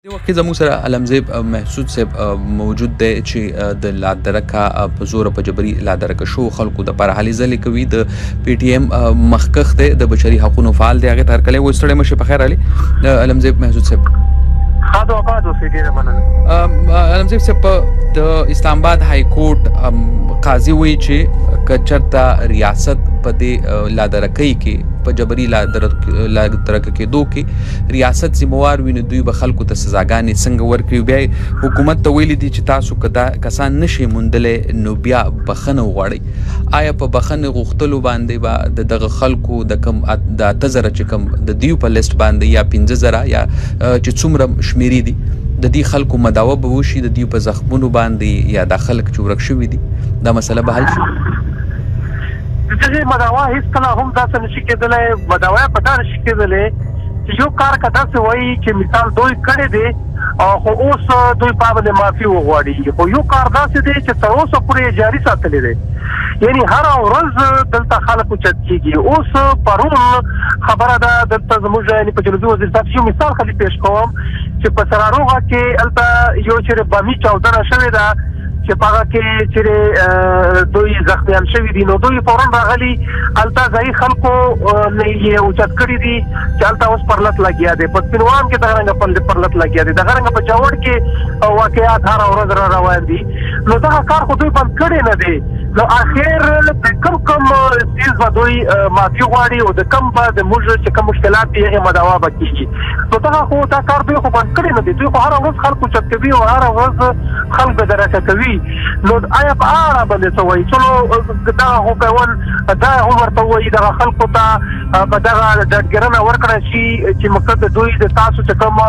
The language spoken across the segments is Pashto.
د وخت کې زموږ سره علمزیب محسود صاحب موجود دی چې د لادرکه په زور په جبري لادرکه شو خلکو د پر حالي ځلې کوي د پی ټی ایم مخکخ دی د بشري حقوقو فعال دی هغه تر کله و ستړي مشه په خیر علي علمزیب محسود صاحب خاطر آباد اوسېږي د مننه علمزیب صاحب د اسلام آباد های کورټ قاضي وی چې کچرتا ریاست په دې لادرکۍ کې په جبري لادرکه کې دوه کې ریاست ذمہوار ویني دوی به خلکو ته سزاګانې څنګه ورکړي بیا حکومت ته ویلي دي چې تاسو کدا کسان نشي موندلې نو بیا بخنه وغواړي آیا په بخنه غوښتلو باندې با دغه خلکو د کم د تزره چې کم د دیو په لیست باندې یا 15000 یا چې څومره شمیري دي د دې خلکو مداوه به وشي د دیو په زخمونو باندې یا د خلک چې ورک شوي دي دا مسله به حل شي دغه مداوا هیڅ کله هم داسې نشي کېدلی مداوا په دا نشي کېدلی چې یو کار که داسې وایي چې مثال دوی کړی دی خو اوس دوی په باندې معافي وغواړي خو یو کار داسې دی چې تر اوسه پورې جاري ساتلی دی یعنی هر ورځ دلته خلک اوچت کېږي اوس پرون خبره ده دلته زموږ یعنې په جنوبي وزیرستان یو مثال خالي پیش کوم چې په سراروغه کې هلته یو چېرې بامي چاودنه شوې ده چې په هغه کې چې دوی زخمیان شوي دي نو دوی فورا راغلي هلته ځایي خلکو نه یې اوچت کړي دي چې هلته اوس پرلت لګیا دی په سپینوان کې دغه رنګه پرلت لګیا دی دغه رنګه په چاوړ کې واقعات هره ورځ را روان دي نو دغه کار خو دوی بند کړی نه دی نو اخر د کم چیز به دوی معافي غواړي او د کم به د موږ چې کوم مشکلات دي هغې مداوا به کېږي نو دغه خو دا کار دوی خو بند کړی نه دی دوی خو هره ورځ خلک اوچت کوي او هره ورځ خلک بدرکه کوي نو آیا په اړه باندې څه وایي چلو دغه خو کول دا هم ورته وایي دغه خلکو ته په دغه ډاډګرنه ورکړه شي چې مقصد دوی د تاسو چې کوم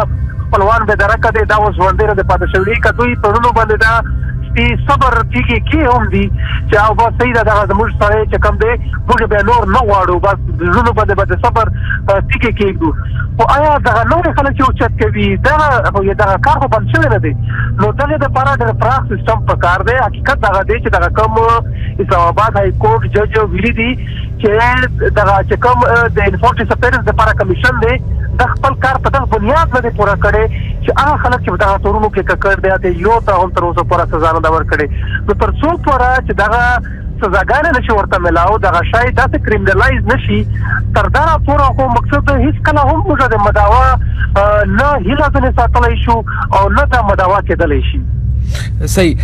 خپلوان بدرکه دی دا اوس ژوندی نه دی پاتې شوي که دوی په زړونو باندې دا صبر کېږي کې هم دي چې او بس صحیح ده دغه زموږ سړی چې کوم دی موږ بیا نور نه غواړو بس زړونو باندې به د صبر ټیکې کېږدو خو آیا دغه نورې خلک چې اوچت کوي دغه کار خو بند شوی نه دی نو دغې دپاره ډېر پراخ سیسټم پکار دی حقیقت دغه دی چې دغه کوم اسلام آباد های کورټ جج ویلي دي چې دغه چې کوم د انفورس ډسپیرنس دپاره کمیشن دی د خپل کار په دغه بنیاد نه دی پوره کړی چې هغه خلک چې په دغه تورونو کې ککړ دی ته یو ته هم تر اوسه پوره سزا نه ده ورکړې نو تر څو پوره چې دغه سزاګانې نشي ورته میلاو دغه شی داسې کریمینلایز نشي تر دغه پوره خو مقصد هیڅ کله هم موږ د مداوا نه هیله ځنې ساتلی شو او نه دا مداوا کېدلی شي صحیح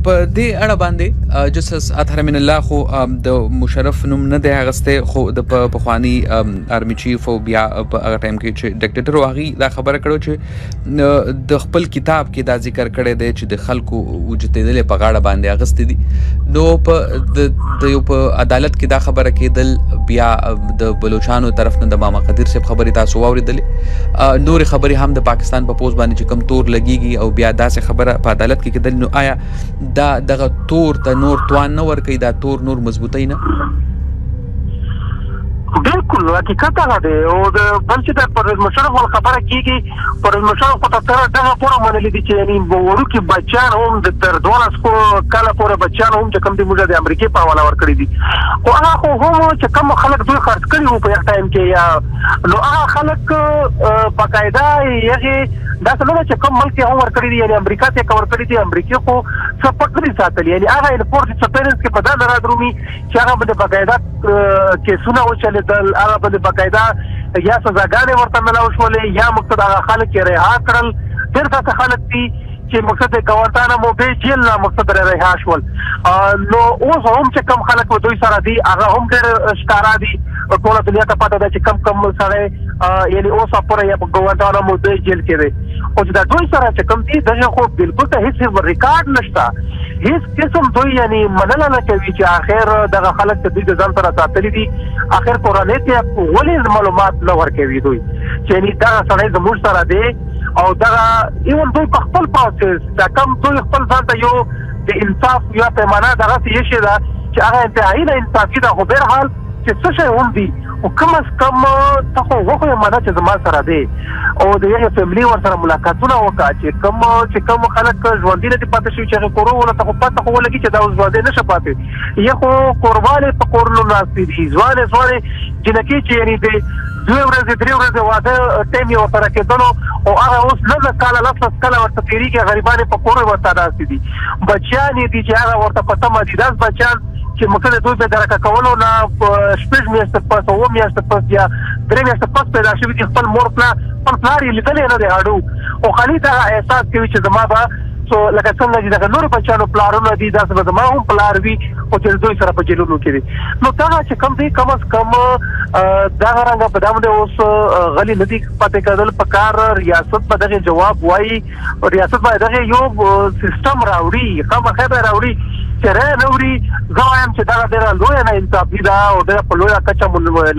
په دې اړه باندې جسټس اطهر من الله خو د مشرف نوم نه دی اغسته خو د پخوانی آرمی چیف او بیا په هغه ټایم کې چې ډیکټیټر واغی دا خبره کړو چې د خپل کتاب کې دا ذکر کړی دی چې د خلکو وجتېدل په غاړه باندې اغسته دي نو په یو په عدالت کې دا خبره کېدل بیا د بلوچستان طرف نه د ماما قدیر صاحب خبرې تاسو واوریدلې نور خبرې هم د پاکستان په پوز باندې چې کم تور لګيږي او بیا داسې خبره په عدالت کې کېدل نو آیا دا دغه تور ته نور توان نه ورکوي دا تور نور مضبوطی نه بالکل حقیقت هغه دی او د بل چې د پرویز مشرف خبره کېږي پرویز مشرف خو تر دغه پوره منلي دي چې یعنې وړوکي بچیان هم د تر 12 کاله پورې بچیان هم چې کوم دي موږ د امریکې په حواله ورکړي دي خو هغه خو هم چې کوم خلک دوی خرڅ کړي وو په یو ټایم کې یا نو هغه خلک باقاعده هغې داسې نه ده چې کوم ملک یې هم ورکړي دي یعنې امریکا ته یې ورکړي دي امریکې خو څه پټ نه دي ساتلي یعنې هغه انفورس سرپیرنس کې په دا نه رادرومي چې هغه باندې باقاعده کیسونه وچلېدل هغه باندې باقاعده یا سزاګانې ورته میلاو شولې یا مقصد هغه خلک یې رها کړل ډېر داسې خلک دي چې مقصد د ګوانتانامو بې جیل نه مقصد رها شول نو اوس هم چې کم خلک دوی سره دي هغه هم ډېر ښکاره دي ټوله دنیا ته پته ده چې کم سړی یعنې اوسه پوره یا په ګوانتانامو بې جیل کې دی او چې دا دوی سره چې کوم دي دغه خو بالکل ته هېڅ ریکارډ نشته هېڅ قسم دوی یعنې مننه نه کوي چې آخر دغه خلک چې دوی د ځان سره ساتلي دي آخر کورنۍ ته ولې معلومات نه ورکوي دوی چې یعنې دغه سړی زموږ سره دی او دغه ایون دوی په خپل پروسس دا کم دوی خپل ځان ته یو د انصاف یا پیمانه دغسې ایښې ده چې هغه انتهایي نه انصافي ده خو بهرحال چې څه شی هم دي خو کم از کم ته خو وخویه منه چې زما سره دی او د هغې فیملي ورسره ملاقاتونه وکړه چې کوم خلک ژوندي نه دي پاتې شوي چې هغې کورو ورته خو پته خو ولګي چې دا اوس ژوندی نه شه پاتې یا خو کوربالې په کورونو ناستې دي ځوانې جنکۍ چې یعنې 2 ورځې 3 ورځې واده ټیم یې ورسره کېدلو او هغه اوس 9 کاله 10 کاله ورته تېرېږي غریبان په کور ورته داسې دي بچیان یې دي چې هغه ورته په تمه دي داس بچیان چې مکه د دوی په درکه کولو نه 6 میاشتې پس 9 میاشتې پس یا 3 میاشتې پس پیدا شوي دي خپل مور پلار یې لیدلی نه دی هډو او خالي دغه احساس کوي چې زما به لکه څنګه چې دغه نورو بچیانو پلارونه دي داسې به زما هم پلار وي او چې دوی سره په جیلونو کې دي نو دغه چې کم دی کم از کم دغه رنګه په دغه اوس غلي نه دي پاتې کېدل په کار ریاست به دغه جواب وایي ریاست به دغه یو سیستم راوړي خامخا به راوړي چې رای نه وړي زه وایم چې دغه ډېره لویه ناانصافي ده او ډېره په لویه کچه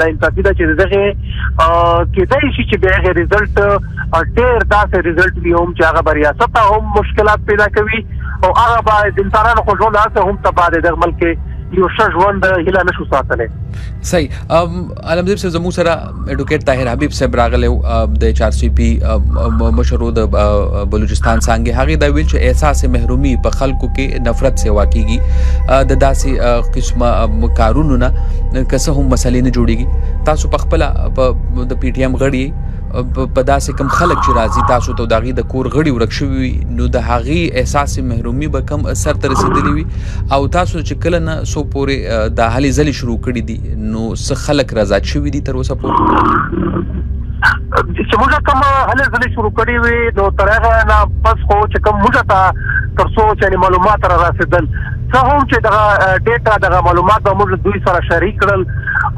ناانصافي ده چې دغه کېدای شي چې بیا هغې رزلټ ډېر داسې رزلټ وي هم چې هغه به ریاست ته هم مشکلات پیدا کوي او هغه به د انسانانو خو ژوند هسې هم تباه دی دغه ملک کې یو ښه ژوند هیله نشو ساتلی صحیح علمزیب صاحب زموږ سره ایډوکیټ طاهر حبیب صاحب راغلی د HRCP مشر د بلوچستان څانګې هغې دا ویل چې احساس محرومي په خلکو کې نفرت سیوا کیږي د داسې قسمه کارونو نه که څه هم مسلې نه جوړیږي تاسو په خپله د PTM غړي په داسې کم خلک چې راځي تاسو ته د هغې د کور غړي ورک شوي وي نو د هغې احساس محرومي به کم اثر ته رسېدلی وي او تاسو چې کله نه څو پورې د هلې ځلې شروع کړي دي نو څه خلک راځات شوي دي تر اوسه پورې چې موږ کوم هلې ځلې شروع کړي وي نو تر هغه نه بس خو چې کوم موږ ته تر څو چې معلومات را رسېدل څه هم چې دغه ډیټا دغه معلومات به موږ دوی سره شریک کړل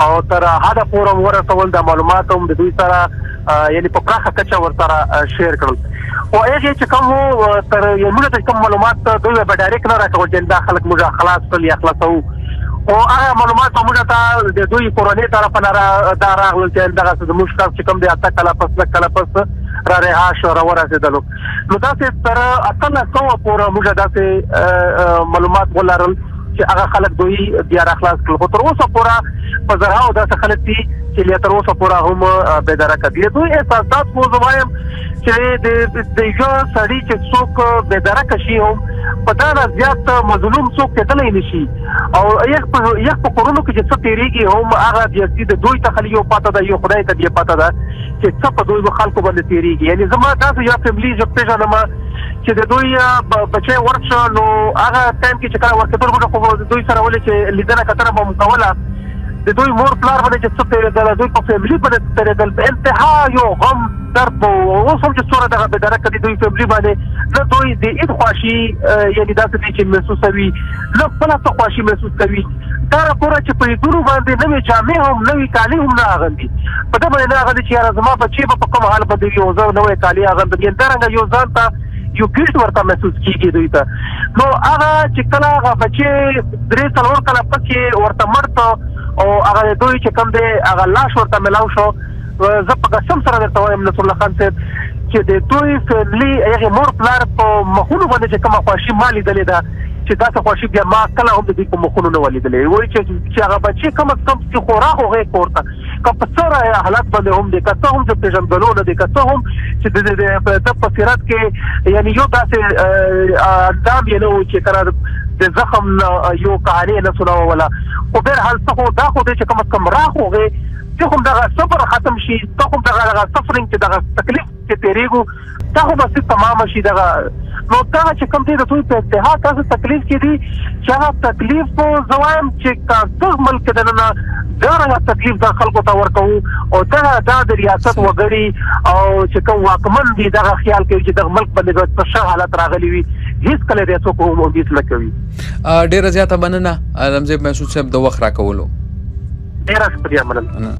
او تر حده پورې ورسول د معلومات هم د دوی سره یعنی په پراخه کچه ورسره شیر کړل او هغې چې کوم وو تر موږ ته کوم معلومات دوی به ډایرکټ نه راکول چې دا خلک موږ خلاص کړل یا خلاصوو او هغه معلومات موږ ته د دوی کورنۍ طرفه نه دا راغلل چې دغه زموږ کار چې کوم دی 8 کاله پس 9 کاله پس را رهاش را ورسېدلو نو داسې تر 1800 پورې موږ داسې معلومات ولرل چې هغه خلک دوی بیا را خلاص کړل خو تر اوسه پورې په زرهاو داسې خلک دي چې تر اوسه پورې هم بېدرکه دي دوی احساسات خو زه وایم چې د یو سړي چې څوک بېدرکه شي هم په دا نه زیات مظلوم څوک کېدلی نه شي او یک په کورونو کې چې څه تېرېږي هم هغه بیا د دوی ته خالي یو پته ده یو خدای ته بیا پته ده چې څه په دوی خلکو باندې تېرېږي یعنی زما داسې یو فیملي زه پېژنم چې د دوی بچی ورشه نو هغه ټایم کې چې کله ورکېدل موږ خو دوی سره ولې چې لیدنه کتنه به مو کوله د دوی مور پلار باندې چې څه تېرېدل دوی په فیملي باندې تېرېدل په انتها یو غم درد اوس هم چې څومره دغه بېدرکه دي دوی فیملي باندې نه دوی د عید خواشي یعنې داسې دي چې محسوسوي نه خپله څه خواشي محسوس کوي دا راپوره چې په عیدونو باندې نوې جامې هم نوي کالي هم نه اغوندي په ده باندې نه اغوندي چې یاره زما بچې به په کوم حال باندې وي او زه نوی کالي اغوندم یعنې دارنګه یو ځان ته یو ګیلټ ورته محسوس کېږي دوی ته نو هغه چې کله هغه بچې 3-4 کاله پسې ورته مړ او هغه دوی چې کوم دی هغه لاش ورته ملاو شو زه په قسم سره درته وایم نصرالله خان صاحب چې د دوی فیملي هغې مور پلار په مخونو باندې چې کومه خواشي ما لیدلې ده چې داسې خواشي بیا ما کله هم د دوی په مخونو نه وه لیدلې وایي چې هغه بچې کم از کم چې خوراک هغې کور ته که په څه حالت باندې هم دی که څه هم د پېژندګلو نه دی که څه هم چې د په سیرت کې یعنې یو داسې اندام یې نه و چې کله د زخم یو کهاني نه سنووله خو بهرحال څه خو دا خو دی چې کم از کم راخ هغې چې خو دغه صبر ختم شي ته خو دغه سفرینګ چې دغه تکلیف چې تېرېږو دا خو بس تمامه شي دغه نو دغه چې کوم دی د دوی په انتها داسې تکلیف کې دي چې هغه تکلیف زه وایم چې که دغه ملک کې دننه دا رنګه تکلیف د خلکو ته ورکوو او دا د ریاست وګړي او چې کوم واکمن دي دغه خیال کوي چې دغه ملک باندې په ښه حالت راغلی وي هېڅ کله د څوک هم امید نه کوي ډېره زیاته مننه علمزیب محسود صاحب د وخت راکولو ډېره شکریه مننه